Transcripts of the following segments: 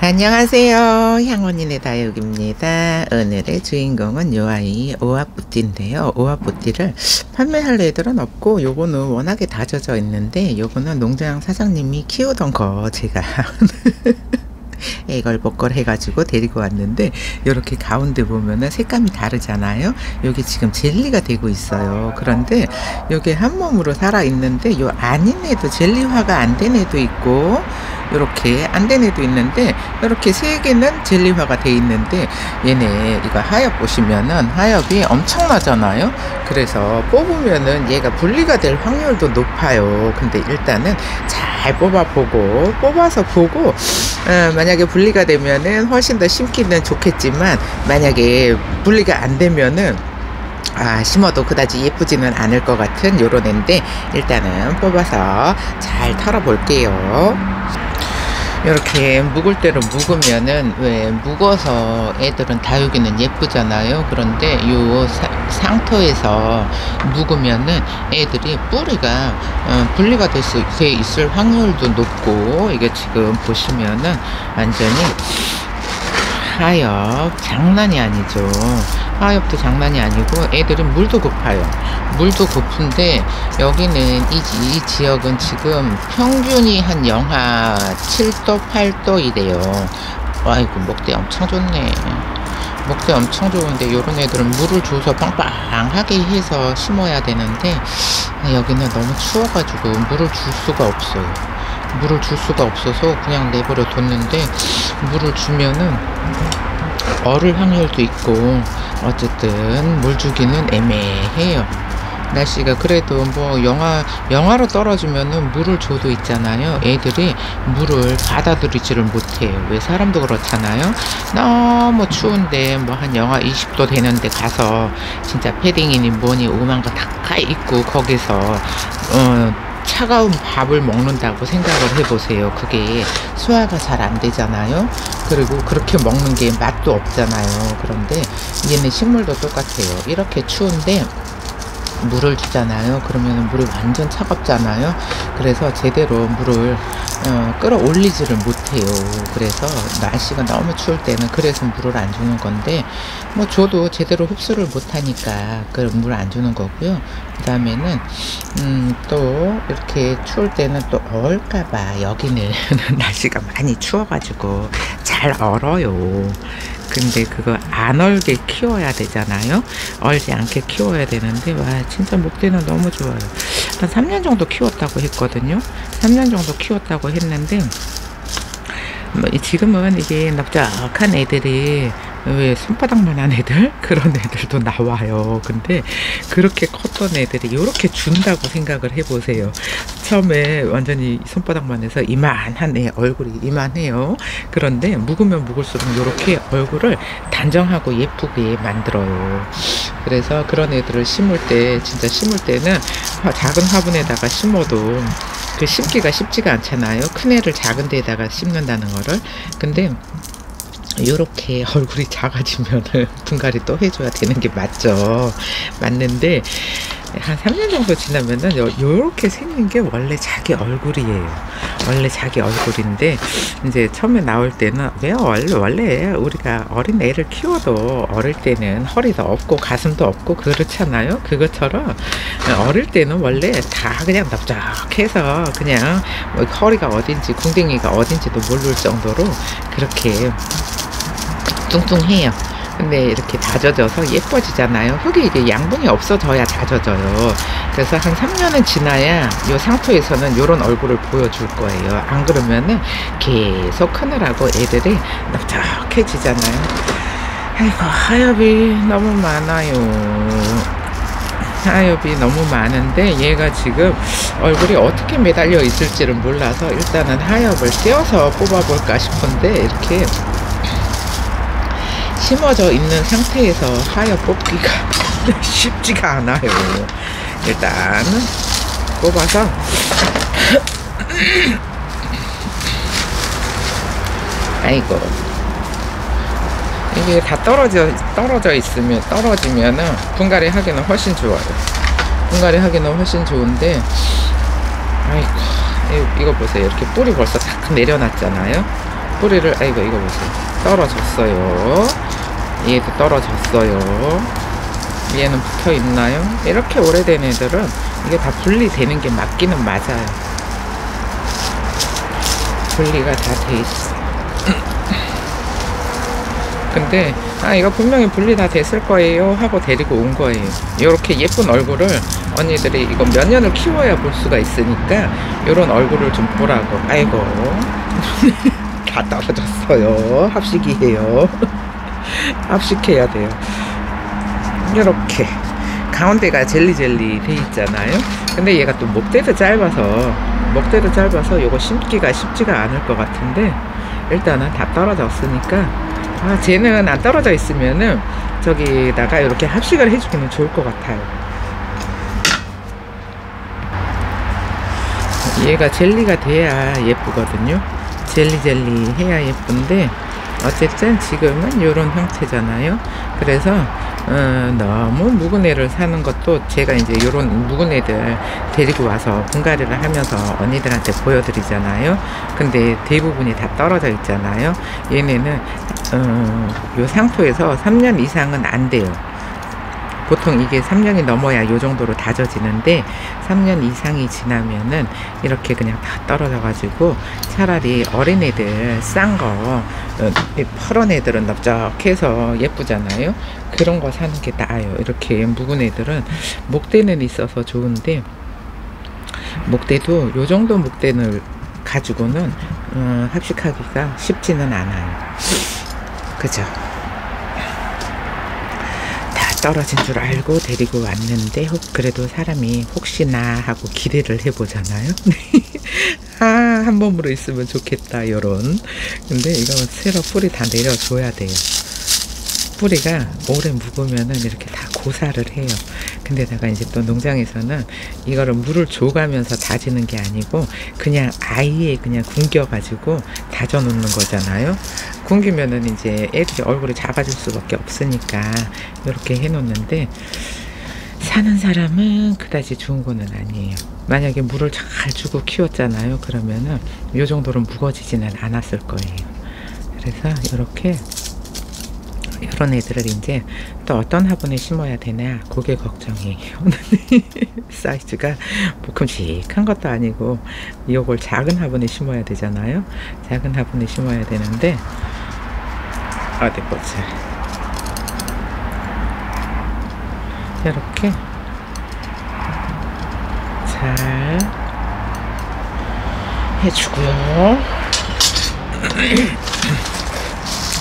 안녕하세요. 향원인의 다육입니다. 오늘의 주인공은 요 아이 오합부띠인데요. 오합부띠를 판매할 애들은 없고 요거는 워낙에 다져져 있는데 요거는 농장 사장님이 키우던 거 제가 애걸복걸 해가지고 데리고 왔는데 이렇게 가운데 보면은 색감이 다르잖아요. 여기 지금 젤리가 되고 있어요. 그런데 여기 한 몸으로 살아 있는데 요 아닌 애도 젤리화가 안 된 애도 있고 이렇게 안 된 애도 있는데 이렇게 세 개는 젤리화가 돼 있는데 얘네 이거 하엽 보시면은 하엽이 엄청나잖아요. 그래서 뽑으면은 얘가 분리가 될 확률도 높아요. 근데 일단은 잘 뽑아서 보고 만약에 분리가 되면은 훨씬 더 심기는 좋겠지만 만약에 분리가 안 되면은 심어도 그다지 예쁘지는 않을 것 같은 요런 애인데 일단은 뽑아서 잘 털어 볼게요. 이렇게 묵을 대로 묵으면은 왜 묵어서 애들은 다육이는 예쁘잖아요. 그런데 요 상토에서 묵으면은 애들이 뿌리가 분리가 돼 있을 확률도 높고 이게 지금 보시면은 완전히 하엽 장난이 아니죠. 하엽도 장난이 아니고 애들은 물도 고파요. 물도 고픈데 여기는 이 지역은 지금 평균이 한 영하 7도 8도 이래요. 아이고 먹대 엄청 좋네. 먹대 엄청 좋은데 요런 애들은 물을 줘서 빵빵하게 해서 심어야 되는데 여기는 너무 추워가지고 물을 줄 수가 없어요. 물을 줄 수가 없어서 그냥 내버려 뒀는데 물을 주면은 얼을 확률도 있고 어쨌든 물 주기는 애매해요. 날씨가 그래도 뭐 영하로 떨어지면은 물을 줘도 있잖아요. 애들이 물을 받아들이지를 못해요. 왜 사람도 그렇잖아요. 너무 추운데 뭐 한 영하 20도 되는데 가서 진짜 패딩이니 뭐니 오만 거 다 입고 거기서 차가운 밥을 먹는다고 생각을 해보세요. 그게 소화가 잘 안 되잖아요. 그리고 그렇게 먹는 게 맛도 없잖아요. 그런데 얘는 식물도 똑같아요. 이렇게 추운데 물을 주잖아요. 그러면 물이 완전 차갑잖아요. 그래서 제대로 물을 끌어올리지를 못해요. 그래서 날씨가 너무 추울 때는 그래서 물을 안 주는 건데 뭐 줘도 제대로 흡수를 못하니까 그럼 물 안 주는 거고요. 그 다음에는 또 이렇게 추울 때는 또 얼까봐 여기는 날씨가 많이 추워가지고 잘 얼어요. 근데 그거 안 얼게 키워야 되잖아요. 얼지 않게 키워야 되는데 와 진짜 목대는 너무 좋아요. 한 3년 정도 키웠다고 했거든요. 3년 정도 키웠다고 했는데 지금은 이게 납작한 애들이 왜 손바닥만한 애들? 그런 애들도 나와요. 근데 그렇게 컸던 애들이 이렇게 준다고 생각을 해보세요. 처음에 완전히 손바닥만 해서 이만한 애 얼굴이 이만해요. 그런데 묵으면 묵을수록 이렇게 얼굴을 단정하고 예쁘게 만들어요. 그래서 그런 애들을 심을 때 진짜 심을 때는 작은 화분에다가 심어도 그 심기가 쉽지가 않잖아요. 큰 애를 작은 데에다가 심는다는 거를. 근데 요렇게 얼굴이 작아지면은 분갈이 또 해줘야 되는 게 맞죠. 맞는데 한 3년 정도 지나면은 요렇게 생긴 게 원래 자기 얼굴이에요. 원래 자기 얼굴인데 이제 처음에 나올 때는 왜 원래 우리가 어린 애를 키워도 어릴 때는 허리도 없고 가슴도 없고 그렇잖아요. 그것처럼 어릴 때는 원래 다 그냥 납작해서 그냥 뭐 허리가 어딘지 궁뎅이가 어딘지도 모를 정도로 그렇게 뚱뚱해요. 근데 이렇게 다져져서 예뻐지잖아요. 흙이 이게 양분이 없어져야 다져져요. 그래서 한 3년은 지나야 이 상토에서는 이런 얼굴을 보여줄 거예요. 안 그러면은 계속 크느라고 애들이 납작해지잖아요. 아이고 하엽이 너무 많아요. 하엽이 너무 많은데 얘가 지금 얼굴이 어떻게 매달려 있을지를 몰라서 일단은 하엽을 떼어서 뽑아볼까 싶은데 이렇게 심어져 있는 상태에서 하엽 뽑기가 쉽지가 않아요. 일단 뽑아서 아이고 이게 다 떨어지면은 분갈이 하기는 훨씬 좋아요. 분갈이 하기는 훨씬 좋은데 아이고 이거 보세요. 이렇게 뿌리 벌써 탁 내려놨잖아요. 뿌리를, 아이고, 이거 보세요. 떨어졌어요. 얘도 떨어졌어요. 얘는 붙어 있나요? 이렇게 오래된 애들은 이게 다 분리되는 게 맞기는 맞아요. 분리가 다 돼 있어. 근데 이거 분명히 분리 다 됐을 거예요 하고 데리고 온 거예요. 이렇게 예쁜 얼굴을 언니들이 이거 몇 년을 키워야 볼 수가 있으니까 이런 얼굴을 좀 보라고. 아이고 다 떨어졌어요. 합식이에요. 합식해야 돼요. 이렇게 가운데가 젤리젤리 돼 있잖아요. 근데 얘가 또 목대도 짧아서 요거 심기가 쉽지가 않을 것 같은데, 일단은 다 떨어졌으니까 쟤는 안 떨어져 있으면은 저기다가 이렇게 합식을 해주기는 좋을 것 같아요. 얘가 젤리가 돼야 예쁘거든요. 젤리 해야 예쁜데, 어쨌든 지금은 요런 형태잖아요. 그래서 너무 묵은 애를 사는 것도, 제가 이제 요런 묵은 애들 데리고 와서 분갈이를 하면서 언니들한테 보여드리잖아요. 근데 대부분이 다 떨어져 있잖아요. 얘네는 요 상토에서 3년 이상은 안 돼요. 보통 이게 3년이 넘어야 요 정도로 다져지는데, 3년 이상이 지나면은 이렇게 그냥 다 떨어져 가지고, 차라리 어린애들 싼 거, 퍼런 애들은 넓적해서 예쁘잖아요. 그런 거 사는 게 나아요. 이렇게 묵은 애들은 목대는 있어서 좋은데, 목대도 요 정도 목대를 가지고는 합식하기가 쉽지는 않아요. 그죠? 떨어진 줄 알고 데리고 왔는데, 그래도 사람이 혹시나 하고 기대를 해보잖아요. 한 몸으로 있으면 좋겠다, 요런. 근데 이거는 새로 뿌리 다 내려줘야 돼요. 뿌리가 오래 묵으면은 이렇게 다 고사를 해요. 근데다가 이제 또 농장에서는 이거를 물을 줘가면서 다지는 게 아니고, 그냥 아예 그냥 굶겨가지고 다져 놓는 거잖아요. 굶기면은 이제 애들이 얼굴을 잡아줄 수밖에 없으니까 이렇게 해놓는데, 사는 사람은 그다지 좋은 거는 아니에요. 만약에 물을 잘 주고 키웠잖아요. 그러면은 요 정도로 무거지지는 않았을 거예요. 그래서 이렇게 이런 애들을 이제 또 어떤 화분에 심어야 되나, 그게 걱정이에요. 사이즈가 뭐 큼직한 것도 아니고, 이걸 작은 화분에 심어야 되잖아요. 작은 화분에 심어야 되는데, 어디 보자. 이렇게 잘 해주고요.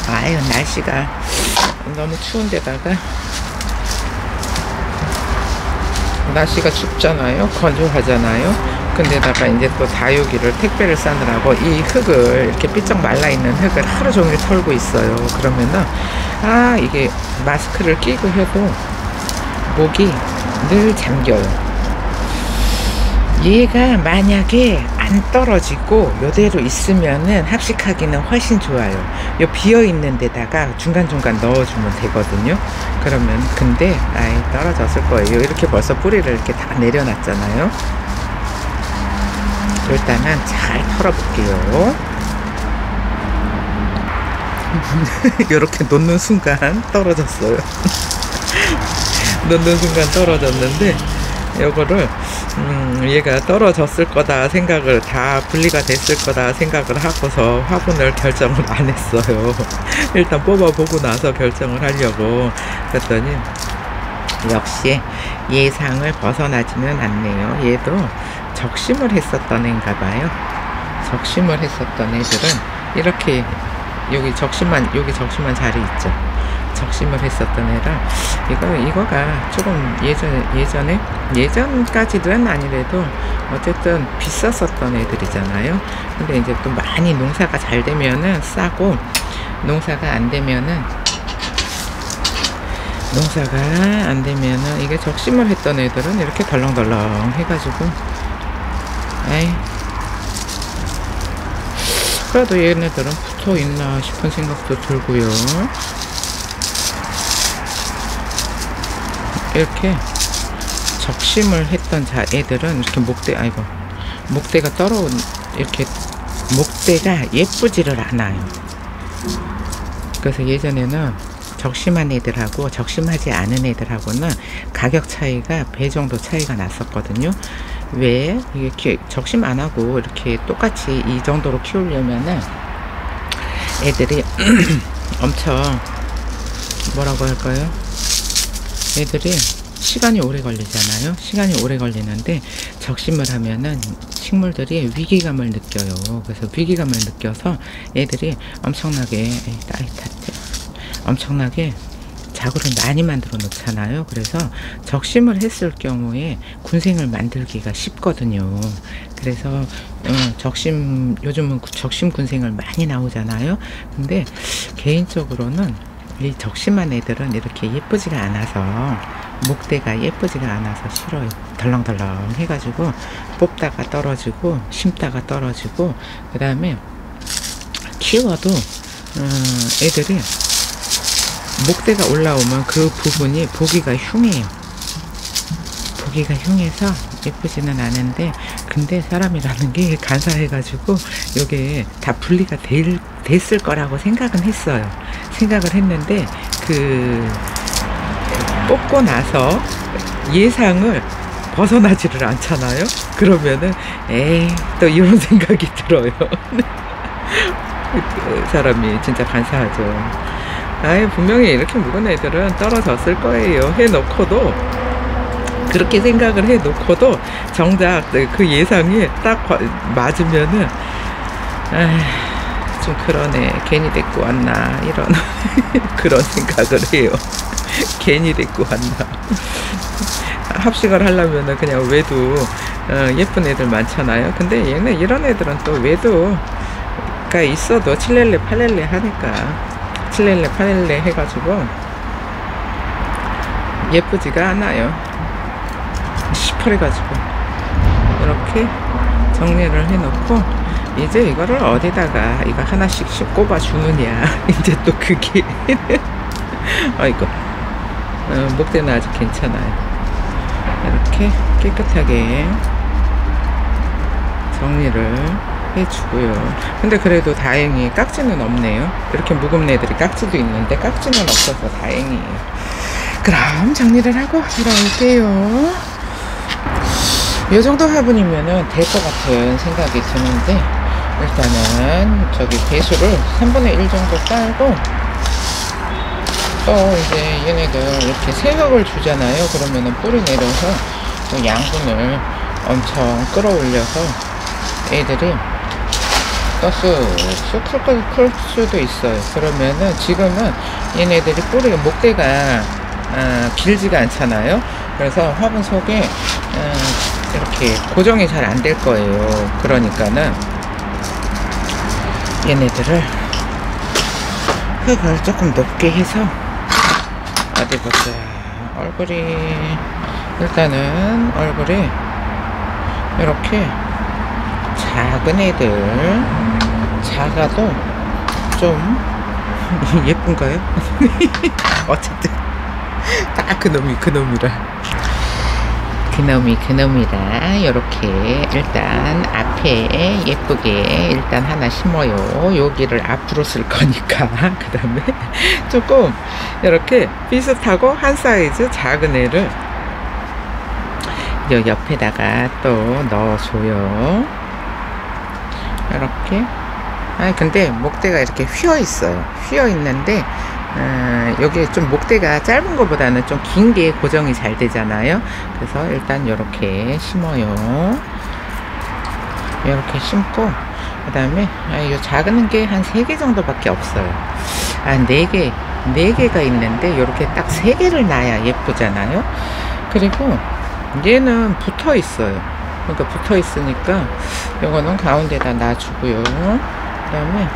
아유, 날씨가 너무 추운데다가, 날씨가 춥잖아요. 건조하잖아요. 근데다가 이제 또 다육이를 택배를 싸느라고 이 흙을, 이렇게 삐쩍 말라있는 흙을 하루 종일 털고 있어요. 그러면은 이게 마스크를 끼고 해도 목이 늘 잠겨요. 얘가 만약에 안 떨어지고 요대로 있으면은 합식하기는 훨씬 좋아요. 요 비어있는 데다가 중간중간 넣어주면 되거든요. 그러면, 근데 떨어졌을 거예요. 이렇게 벌써 뿌리를 이렇게 다 내려놨잖아요. 일단은 잘 털어볼게요. 이렇게 놓는 순간 떨어졌어요. 놓는 순간 떨어졌는데, 요거를 얘가 떨어졌을 거다 생각을, 다 분리가 됐을 거다 생각을 하고서 화분을 결정을 안 했어요. 일단 뽑아보고 나서 결정을 하려고. 그랬더니 역시 예상을 벗어나지는 않네요. 얘도 적심을 했었던 애인가 봐요. 적심을 했었던 애들은 이렇게 여기 적심만 자리 있죠. 적심을 했었던 애라, 이거가 조금 예전까지는 아니래도 어쨌든 비쌌었던 애들이잖아요. 근데 이제 또 많이 농사가 잘 되면은 싸고, 농사가 안 되면은 이게 적심을 했던 애들은 이렇게 덜렁덜렁 해가지고, 그래도 얘네들은 붙어 있나 싶은 생각도 들고요. 이렇게 적심을 했던 애들은 이렇게 목대가 이렇게 목대가 예쁘지를 않아요. 그래서 예전에는 적심한 애들하고 적심하지 않은 애들하고는 가격 차이가 배 정도 차이가 났었거든요. 왜 이렇게 적심 안 하고 이렇게 똑같이 이 정도로 키우려면은 애들이 엄청 뭐라고 할까요? 애들이 시간이 오래 걸리잖아요. 시간이 오래 걸리는데 적심을 하면은 식물들이 위기감을 느껴요. 그래서 위기감을 느껴서 애들이 엄청나게 엄청나게 자구를 많이 만들어 놓잖아요. 그래서 적심을 했을 경우에 군생을 만들기가 쉽거든요. 그래서 적심, 요즘은 적심 군생을 많이 나오잖아요. 근데 개인적으로는 이 적심한 애들은 이렇게 예쁘지가 않아서, 목대가 예쁘지가 않아서 싫어요. 덜렁덜렁 해가지고 뽑다가 떨어지고 심다가 떨어지고, 그 다음에 키워도 애들이 목대가 올라오면 그 부분이 보기가 흉해요. 보기가 흉해서 예쁘지는 않은데, 근데 사람이라는 게 간사해가지고 요게 다 분리가 됐을 거라고 생각은 했어요. 생각을 했는데 그 뽑고 나서 예상을 벗어나지를 않잖아요. 그러면은 에이 또 이런 생각이 들어요. 사람이 진짜 간사하죠. 아예 분명히 이렇게 묵은 애들은 떨어졌을 거예요 해놓고도, 그렇게 생각을 해놓고도 정작 그 예상이 딱 맞으면은 좀 그러네, 괜히 데리고 왔나, 이런 그런 생각을 해요. 괜히 데리고 왔나. 합식을 하려면은 그냥 외도 예쁜 애들 많잖아요. 근데 얘는 이런 애들은 또 외도가 있어도 칠렐레 팔렐레 하니까, 칠렐레 팔렐레 해가지고 예쁘지가 않아요. 시퍼래가지고. 이렇게 정리를 해놓고 이제 이거를 어디다가 이거 하나씩씩 꼽아 주느냐. 이제 또 그게 아이고, 목대는 아직 괜찮아요. 이렇게 깨끗하게 정리를 해주고요. 근데 그래도 다행히 깍지는 없네요. 이렇게 묵은 애들이 깍지도 있는데 깍지는 없어서 다행이에요. 그럼 정리를 하고 들어올게요. 이 정도 화분이면은 될 것 같은 생각이 드는데, 일단은 저기 배수를 3분의 1 정도 깔고, 또 이제 얘네들 이렇게 세흙을 주잖아요. 그러면은 뿌리 내려서 또 양분을 엄청 끌어올려서 애들이 또 쑥쑥 클 수도 있어요. 그러면은 지금은 얘네들이 뿌리가, 목대가 길지가 않잖아요. 그래서 화분 속에 이렇게 고정이 잘 안 될 거예요. 그러니까는 얘네들을 흙을 조금 높게 해서, 어디 보자, 얼굴이, 일단은 얼굴이 이렇게 작은 애들, 작아도 좀 예쁜가요? 어쨌든 딱 그놈이라 이렇게 일단 앞에 예쁘게 일단 하나 심어요. 여기를 앞으로 쓸 거니까. 그 다음에 조금 이렇게 비슷하고 한 사이즈 작은 애를 요 옆에다가 또 넣어줘요. 이렇게. 근데 목대가 이렇게 휘어 있어요. 휘어 있는데 여기 좀 목대가 짧은 것보다는 좀 긴 게 고정이 잘 되잖아요. 그래서 일단 이렇게 심어요. 이렇게 심고, 그 다음에 이 작은 게 한 3개 정도밖에 없어요. 4개가 있는데 이렇게 딱 3개를 놔야 예쁘잖아요. 그리고 얘는 붙어 있어요. 그러니까 붙어 있으니까 이거는 가운데다 놔주고요. 그 다음에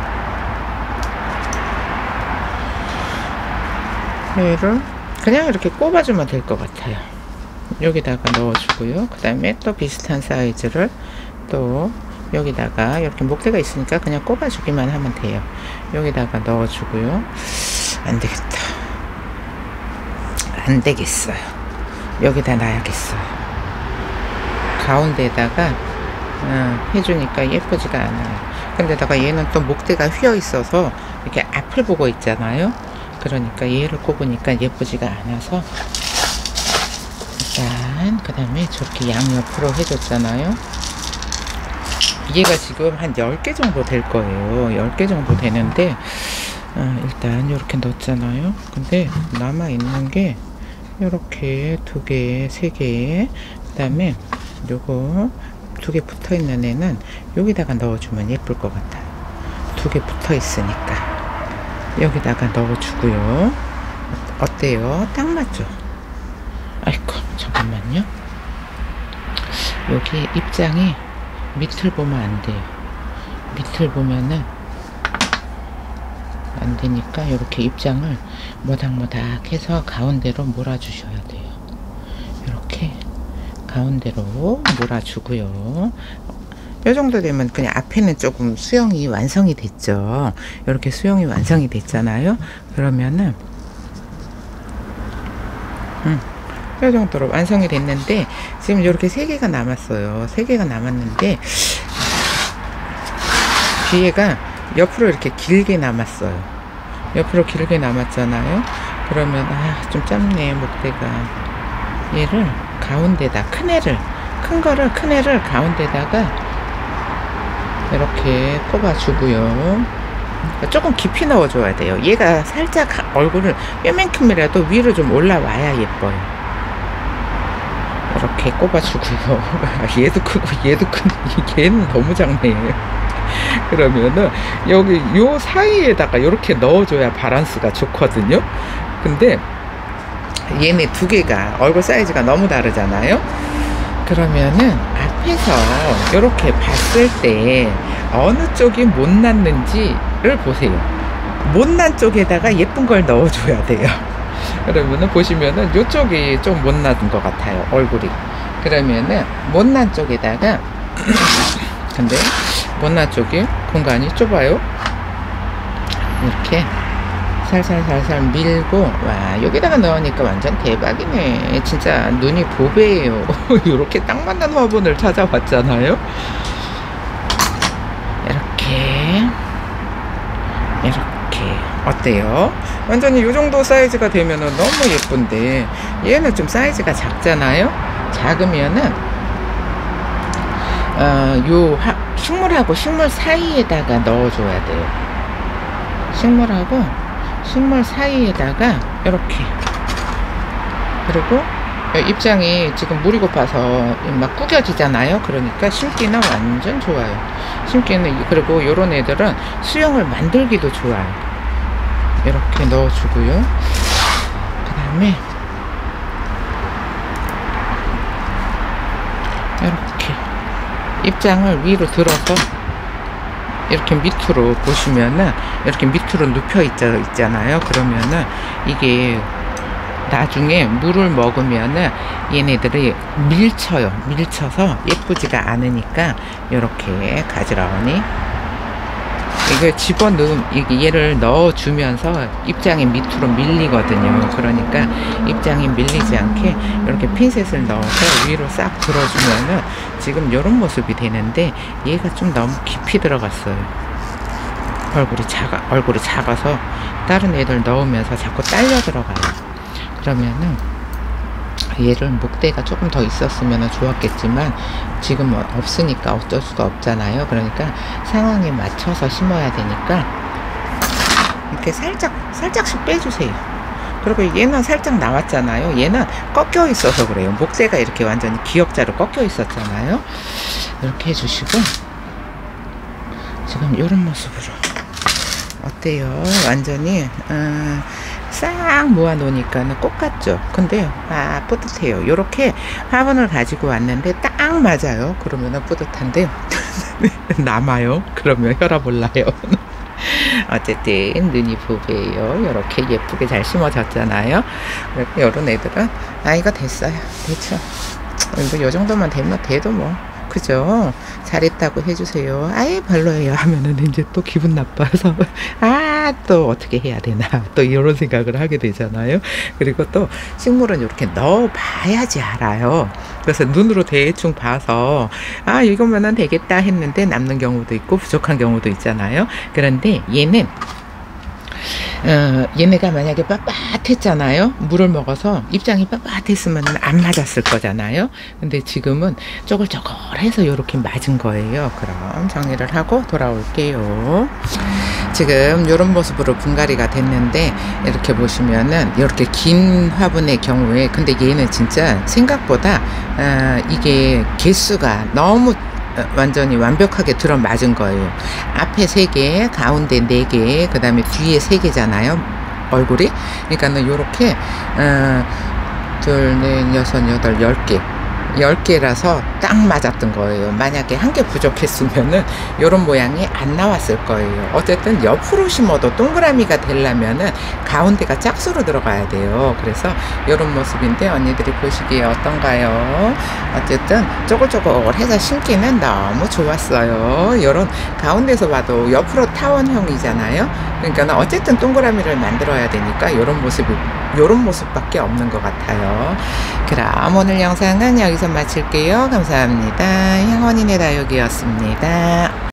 얘를 그냥 이렇게 꼽아주면 될 것 같아요. 여기다가 넣어주고요. 그 다음에 또 비슷한 사이즈를 또 여기다가, 이렇게 목대가 있으니까 그냥 꼽아주기만 하면 돼요. 여기다가 넣어주고요. 안되겠다, 안되겠어요. 여기다 놔야겠어요. 가운데다가 해주니까 예쁘지가 않아요. 근데다가 얘는 또 목대가 휘어 있어서 이렇게 앞을 보고 있잖아요. 그러니까 얘를 꼽으니까 예쁘지가 않아서 일단 그 다음에 저렇게 양옆으로 해줬잖아요. 얘가 지금 한 10개 정도 될 거예요. 10개 정도 되는데 일단 이렇게 넣었잖아요. 근데 남아있는 게 이렇게 2개, 3개, 그 다음에 요거 2개 붙어있는 애는 여기다가 넣어주면 예쁠 것 같아요. 2개 붙어있으니까 여기다가 넣어주고요. 어때요? 딱 맞죠? 아이고 잠깐만요. 여기 입장이 밑을 보면 안 돼요. 밑을 보면은 안 되니까 이렇게 입장을 모닥모닥 해서 가운데로 몰아주셔야 돼요. 이렇게 가운데로 몰아주고요. 이 정도 되면 그냥 앞에는 조금 수영이 완성이 됐죠. 이렇게 수영이 완성이 됐잖아요. 그러면은 이 정도로 완성이 됐는데 지금 이렇게 3개가 남았어요. 3개가 남았는데 뒤에가 옆으로 이렇게 길게 남았어요. 옆으로 길게 남았잖아요. 그러면 좀 짧네 목대가. 얘를 가운데다 큰 애를 가운데다가 이렇게 꼽아주고요. 조금 깊이 넣어줘야 돼요. 얘가 살짝 얼굴을 뼈만큼이라도 위로 좀 올라와야 예뻐요. 이렇게 꼽아주고요. 얘도 크고 얘도 큰데 얘는 너무 작네. 그러면은 여기 요 사이에다가 이렇게 넣어줘야 바란스가 좋거든요. 근데 얘네 2개가 얼굴 사이즈가 너무 다르잖아요. 그러면은 앞에서 이렇게 봤을 때 어느 쪽이 못났는지를 보세요. 못난 쪽에다가 예쁜 걸 넣어줘야 돼요. 그러면은 보시면은 이쪽이 좀 못난 것 같아요, 얼굴이. 그러면은 못난 쪽에다가 근데 못난 쪽이 공간이 좁아요. 이렇게 살살살살 밀고, 와, 여기다가 넣으니까 완전 대박이네. 진짜 눈이 보배예요. 이렇게 딱 맞는 화분을 찾아봤잖아요. 이렇게 어때요? 완전히 이 정도 사이즈가 되면은 너무 예쁜데 얘는 좀 사이즈가 작잖아요. 작으면은 요 식물하고 식물 사이에다가 넣어줘야 돼요. 식물하고 식물 사이에다가 이렇게. 그리고 입장이 지금 물이 고파서 막 구겨지잖아요. 그러니까 심기는 완전 좋아요. 심기는. 그리고 요런 애들은 수영을 만들기도 좋아요. 이렇게 넣어주고요. 그 다음에 이렇게 입장을 위로 들어서 이렇게 밑으로 보시면은 이렇게 밑으로 눕혀 있잖아요. 그러면은 이게 나중에 물을 먹으면은 얘네들이 밀쳐서 예쁘지가 않으니까 이렇게 가지런히 이걸 얘를 넣어주면서 입장이 밑으로 밀리거든요. 그러니까 입장이 밀리지 않게 이렇게 핀셋을 넣어서 위로 싹 들어주면은 지금 이런 모습이 되는데 얘가 좀 너무 깊이 들어갔어요. 얼굴이 작아서 다른 애들 넣으면서 자꾸 딸려 들어가요. 그러면은 얘를 목대가 조금 더 있었으면 좋았겠지만 지금 없으니까 어쩔 수가 없잖아요. 그러니까 상황에 맞춰서 심어야 되니까 이렇게 살짝씩 빼주세요. 그리고 얘는 살짝 나왔잖아요. 얘는 꺾여 있어서 그래요. 목대가 이렇게 완전히 기역자로 꺾여 있었잖아요. 이렇게 해주시고 지금 이런 모습으로 어때요? 완전히 싹 모아 놓으니까는 꽃 같죠? 근데 뿌듯해요. 이렇게 화분을 가지고 왔는데 딱 맞아요. 그러면은 뿌듯한데 남아요. 그러면 혈압 올라요. 어쨌든 눈이 부부예요. 이렇게 예쁘게 잘 심어졌잖아요. 이런 애들은 이거 됐어요. 됐죠. 이거 요 정도만 되면 돼도 뭐 그죠? 잘했다고 해주세요. 별로예요 하면은 이제 또 기분 나빠서 또 어떻게 해야 되나 또 이런 생각을 하게 되잖아요. 그리고 또 식물은 이렇게 넣어 봐야지 알아요. 그래서 눈으로 대충 봐서 이거면은 되겠다 했는데 남는 경우도 있고 부족한 경우도 있잖아요. 그런데 얘네가 만약에 빳빳했잖아요. 물을 먹어서 입장이 빳빳했으면 안 맞았을 거잖아요. 근데 지금은 쪼글쪼글해서 이렇게 맞은 거예요. 그럼 정리를 하고 돌아올게요. 지금 이런 모습으로 분갈이가 됐는데, 이렇게 보시면은 이렇게 긴 화분의 경우에, 근데 얘는 진짜 생각보다 이게 개수가 너무 완전히 완벽하게 들어맞은 거예요. 앞에 3개, 가운데 4개, 그 다음에 뒤에 3개잖아요. 얼굴이. 그러니까는 요렇게 둘, 넷, 여섯, 여덟, 10개. 10개라서 딱 맞았던 거예요. 만약에 한 개 부족했으면은 요런 모양이 안 나왔을 거예요. 어쨌든 옆으로 심어도 동그라미가 되려면은 가운데가 짝수로 들어가야 돼요. 그래서 요런 모습인데 언니들이 보시기에 어떤가요? 어쨌든 쪼글쪼글해서 심기는 너무 좋았어요. 요런 가운데서 봐도 옆으로 타원형이잖아요. 그러니까 어쨌든 동그라미를 만들어야 되니까 요런 모습밖에 없는 것 같아요. 그럼 오늘 영상은 여기서 마칠게요. 감사합니다. 향원이네 다육이었습니다.